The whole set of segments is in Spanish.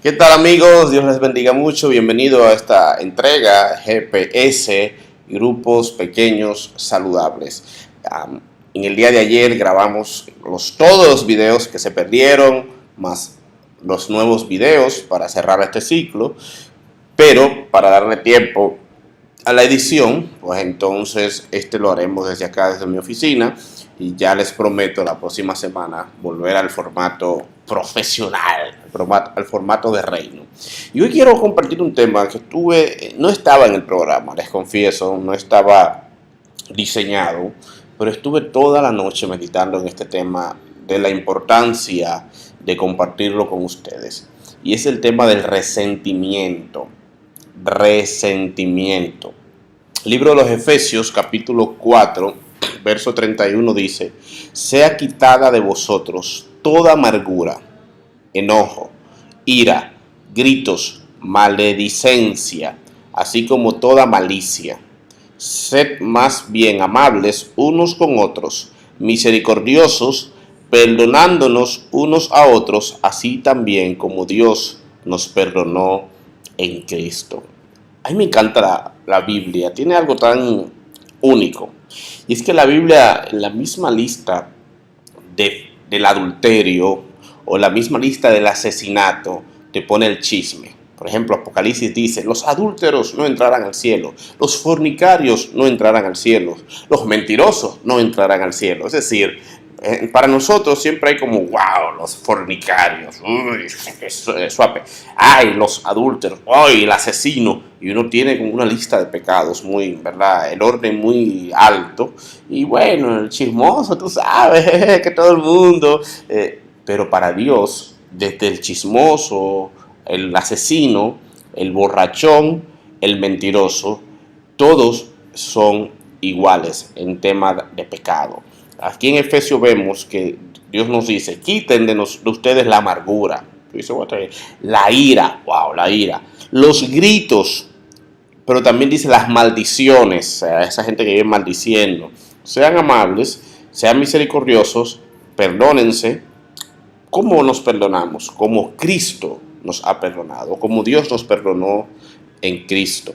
¿Qué tal amigos? Dios les bendiga mucho. Bienvenido a esta entrega GPS, Grupos Pequeños Saludables. En el día de ayer grabamos todos los videos que se perdieron, más los nuevos videos para cerrar este ciclo, pero para darle tiempo a la edición, pues entonces lo haremos desde acá, desde mi oficina, y ya les prometo la próxima semana volver al formato profesional, al formato de reino. Y hoy quiero compartir un tema que no estaba en el programa, les confieso, no estaba diseñado, pero estuve toda la noche meditando en este tema de la importancia de compartirlo con ustedes. Y es el tema del resentimiento. Resentimiento. Libro de los Efesios, capítulo 4, verso 31 dice: sea quitada de vosotros toda amargura, enojo, ira, gritos, maledicencia, así como toda malicia. Sed más bien amables unos con otros, misericordiosos, perdonándonos unos a otros, así también como Dios nos perdonó en Cristo. A mí me encanta la Biblia, tiene algo tan único. Y es que la Biblia, en la misma lista del adulterio o la misma lista del asesinato, te pone el chisme. Por ejemplo, Apocalipsis dice: los adúlteros no entrarán al cielo, los fornicarios no entrarán al cielo, los mentirosos no entrarán al cielo. Es decir, para nosotros siempre hay como, wow, los fornicarios, uy, es suave, ay, los adúlteros, ay, el asesino, y uno tiene como una lista de pecados muy, ¿verdad? El orden muy alto, y bueno, el chismoso, tú sabes, que todo el mundo, pero para Dios, desde el chismoso, el asesino, el borrachón, el mentiroso, todos son iguales en tema de pecado. Aquí en Efesios vemos que Dios nos dice: quiten de ustedes la amargura, la ira, wow, la ira, los gritos, pero también dice las maldiciones, a esa gente que vive maldiciendo. Sean amables, sean misericordiosos, perdónense. ¿Cómo nos perdonamos? Como Cristo nos ha perdonado, como Dios nos perdonó en Cristo.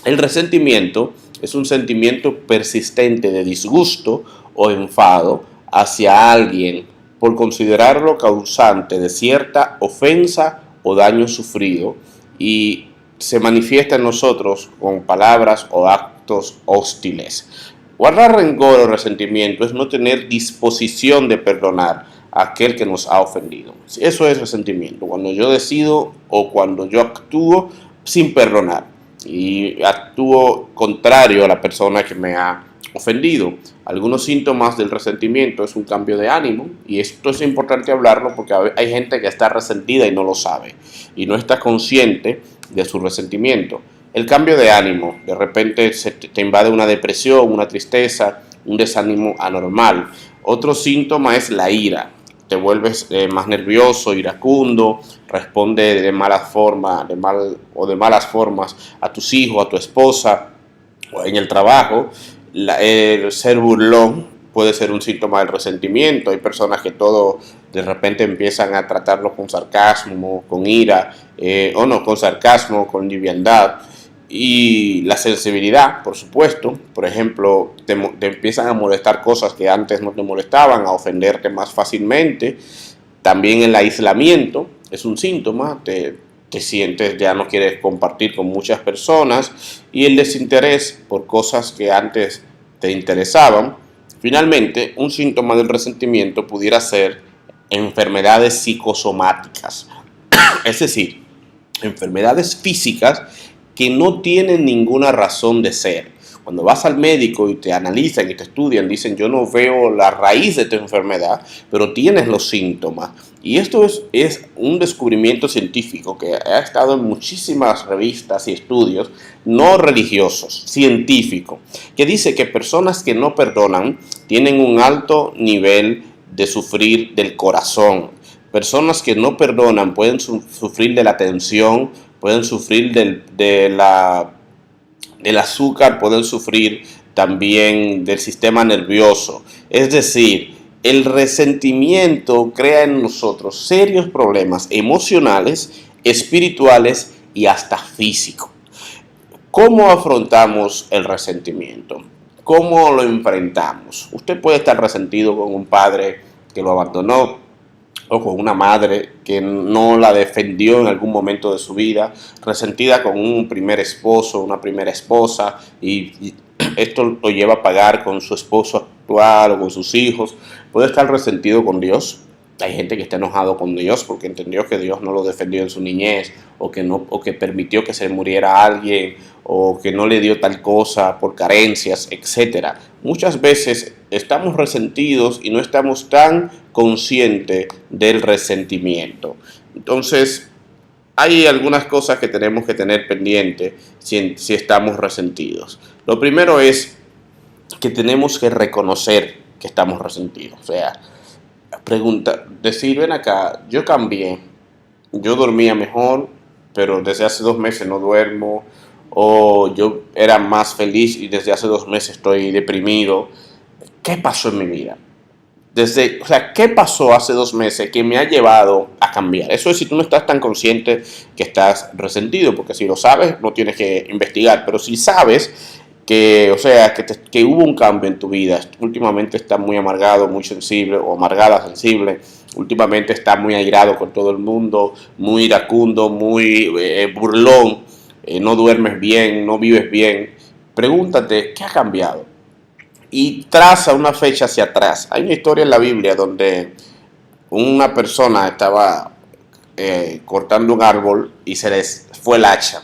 El resentimiento es un sentimiento persistente de disgusto o enfado hacia alguien por considerarlo causante de cierta ofensa o daño sufrido, y se manifiesta en nosotros con palabras o actos hostiles. Guardar rencor o resentimiento es no tener disposición de perdonar a aquel que nos ha ofendido. Eso es resentimiento, cuando yo decido o cuando yo actúo sin perdonar y actúo contrario a la persona que me ha ofendido. Algunos síntomas del resentimiento es un cambio de ánimo, y esto es importante hablarlo porque hay gente que está resentida y no lo sabe y no está consciente de su resentimiento. El cambio de ánimo, de repente te invade una depresión, una tristeza, un desánimo anormal. Otro síntoma es la ira. Te vuelves más nervioso, iracundo, responde de malas formas, de malas formas a tus hijos, a tu esposa o en el trabajo. El ser burlón puede ser un síntoma del resentimiento. Hay personas que todo de repente empiezan a tratarlo con sarcasmo, con ira, o no, con sarcasmo, con liviandad. Y la sensibilidad, por supuesto. Por ejemplo, te empiezan a molestar cosas que antes no te molestaban, a ofenderte más fácilmente. También el aislamiento es un síntoma, te sientes, ya no quieres compartir con muchas personas. Y el desinterés por cosas que antes te interesaban. Finalmente, un síntoma del resentimiento pudiera ser enfermedades psicosomáticas, es decir, enfermedades físicas que no tienen ninguna razón de ser. Cuando vas al médico y te analizan y te estudian, dicen: yo no veo la raíz de tu enfermedad, pero tienes los síntomas. Y esto es un descubrimiento científico que ha estado en muchísimas revistas y estudios no religiosos, científicos, que dice que personas que no perdonan tienen un alto nivel de sufrir del corazón. Personas que no perdonan pueden sufrir de la tensión, pueden sufrir del azúcar, pueden sufrir también del sistema nervioso. Es decir, el resentimiento crea en nosotros serios problemas emocionales espirituales y hasta físicos. ¿Cómo afrontamos el resentimiento? ¿Cómo lo enfrentamos? Usted puede estar resentido con un padre que lo abandonó, o con una madre que no la defendió en algún momento de su vida, resentida con un primer esposo, una primera esposa, y esto lo lleva a pagar con su esposo actual o con sus hijos. Puede estar resentido con Dios. Hay gente que está enojado con Dios porque entendió que Dios no lo defendió en su niñez, o que permitió que se muriera alguien, o que no le dio tal cosa por carencias, etcétera. Muchas veces estamos resentidos y no estamos tan conscientes del resentimiento. Entonces, hay algunas cosas que tenemos que tener pendientes si estamos resentidos. Lo primero es que tenemos que reconocer que estamos resentidos. O sea, decir, ven acá, yo cambié, yo dormía mejor, pero desde hace 2 meses no duermo, o yo era más feliz y desde hace 2 meses estoy deprimido. ¿Qué pasó en mi vida? ¿Qué pasó hace 2 meses que me ha llevado a cambiar? Eso es si tú no estás tan consciente que estás resentido, porque si lo sabes, no tienes que investigar, pero si sabes que hubo un cambio en tu vida, últimamente estás muy amargado, muy sensible, o amargada, sensible, últimamente estás muy airado con todo el mundo, muy iracundo, muy burlón, no duermes bien, no vives bien, pregúntate, ¿qué ha cambiado? Y traza una fecha hacia atrás. Hay una historia en la Biblia donde una persona estaba cortando un árbol y se les fue el hacha.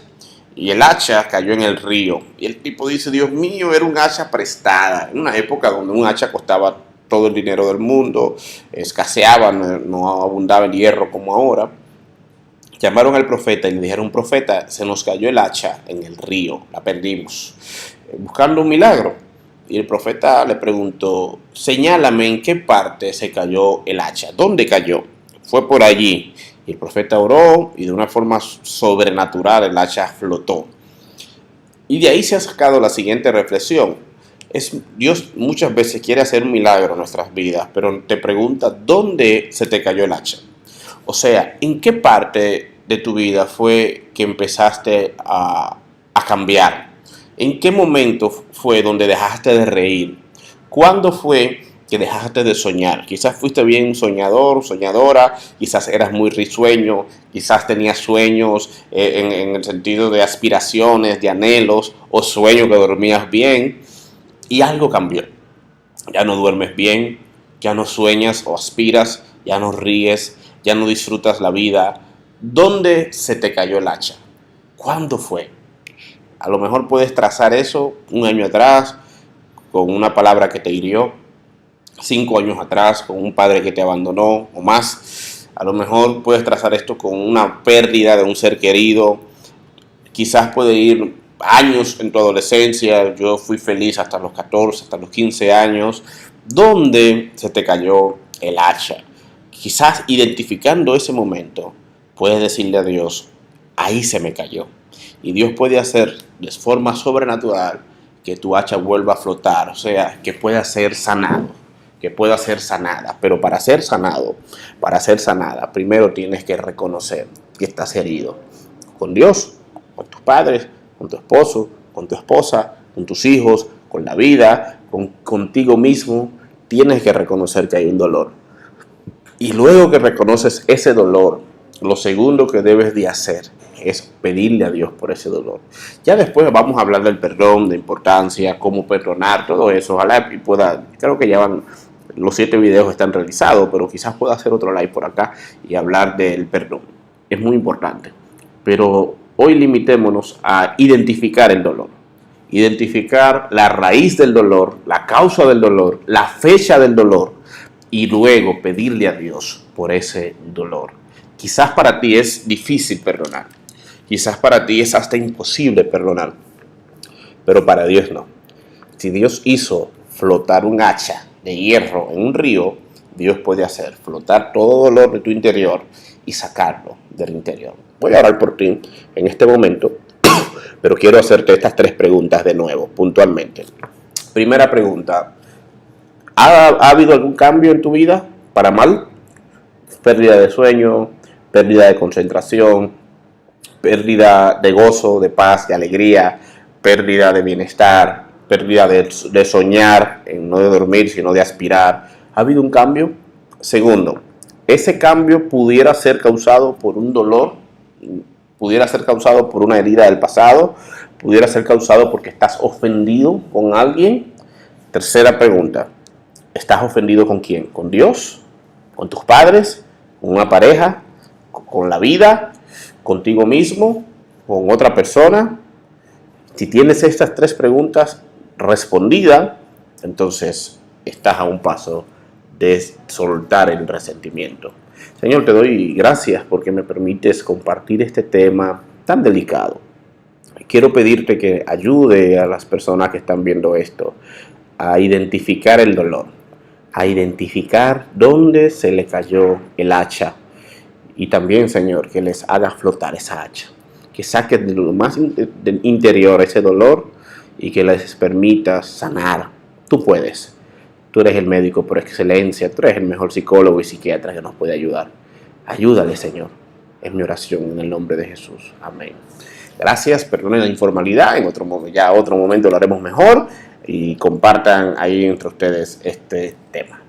Y el hacha cayó en el río. Y el tipo dice, Dios mío, era un hacha prestada. En una época donde un hacha costaba todo el dinero del mundo, escaseaba, no abundaba el hierro como ahora. Llamaron al profeta y le dijeron, profeta, se nos cayó el hacha en el río, la perdimos. Buscando un milagro. Y el profeta le preguntó, señálame en qué parte se cayó el hacha, ¿dónde cayó? Fue por allí. Y el profeta oró y de una forma sobrenatural el hacha flotó. Y de ahí se ha sacado la siguiente reflexión. Dios muchas veces quiere hacer un milagro en nuestras vidas, pero te pregunta, ¿dónde se te cayó el hacha? O sea, ¿en qué parte de tu vida fue que empezaste a cambiar? ¿En qué momento fue donde dejaste de reír? ¿Cuándo fue que dejaste de soñar? Quizás fuiste bien soñador, soñadora, quizás eras muy risueño, quizás tenías sueños en el sentido de aspiraciones, de anhelos, o sueños que dormías bien, y algo cambió. Ya no duermes bien, ya no sueñas o aspiras, ya no ríes, ya no disfrutas la vida. ¿Dónde se te cayó el hacha? ¿Cuándo fue? A lo mejor puedes trazar eso 1 año atrás, con una palabra que te hirió, 5 años atrás, con un padre que te abandonó o más. A lo mejor puedes trazar esto con una pérdida de un ser querido. Quizás puede ir años en tu adolescencia. Yo fui feliz hasta los 14, hasta los 15 años. ¿Dónde se te cayó el hacha? Quizás identificando ese momento, puedes decirle a Dios, ahí se me cayó. Y Dios puede hacer de forma sobrenatural que tu hacha vuelva a flotar, o sea, que pueda ser sanado, que pueda ser sanada. Pero para ser sanado, para ser sanada, primero tienes que reconocer que estás herido. Con Dios, con tus padres, con tu esposo, con tu esposa, con tus hijos, con la vida, contigo mismo, tienes que reconocer que hay un dolor. Y luego que reconoces ese dolor, lo segundo que debes de hacer es pedirle a Dios por ese dolor. Ya después vamos a hablar del perdón, de importancia, cómo perdonar, todo eso. Ojalá y pueda, creo que ya van, los 7 videos están realizados, pero quizás pueda hacer otro live por acá y hablar del perdón. Es muy importante. Pero hoy limitémonos a identificar el dolor. Identificar la raíz del dolor, la causa del dolor, la fecha del dolor, y luego pedirle a Dios por ese dolor. Quizás para ti es difícil perdonar. Quizás para ti es hasta imposible perdonar. Pero para Dios no. Si Dios hizo flotar un hacha de hierro en un río, Dios puede hacer flotar todo dolor de tu interior y sacarlo del interior. Voy a orar por ti en este momento, pero quiero hacerte estas 3 preguntas de nuevo, puntualmente. Primera pregunta. ¿Ha habido algún cambio en tu vida para mal? Pérdida de sueño, pérdida de concentración, pérdida de gozo, de paz, de alegría, pérdida de bienestar, pérdida de soñar, no de dormir, sino de aspirar. ¿Ha habido un cambio? Segundo, ese cambio pudiera ser causado por un dolor, pudiera ser causado por una herida del pasado, pudiera ser causado porque estás ofendido con alguien. Tercera pregunta, ¿estás ofendido con quién? ¿Con Dios? ¿Con tus padres? ¿Con una pareja? ¿Con la vida? ¿Contigo mismo? ¿Con otra persona? Si tienes estas tres preguntas respondidas, entonces estás a un paso de soltar el resentimiento. Señor, te doy gracias porque me permites compartir este tema tan delicado. Quiero pedirte que ayude a las personas que están viendo esto a identificar el dolor, a identificar dónde se le cayó el hacha y también, Señor, que les haga flotar esa hacha, que saque de lo más interior ese dolor y que les permita sanar. Tú puedes. Tú eres el médico por excelencia, tú eres el mejor psicólogo y psiquiatra que nos puede ayudar. Ayúdale, Señor. Es mi oración en el nombre de Jesús. Amén. Gracias, perdonen la informalidad. En otro momento lo haremos mejor y compartan ahí entre ustedes este tema.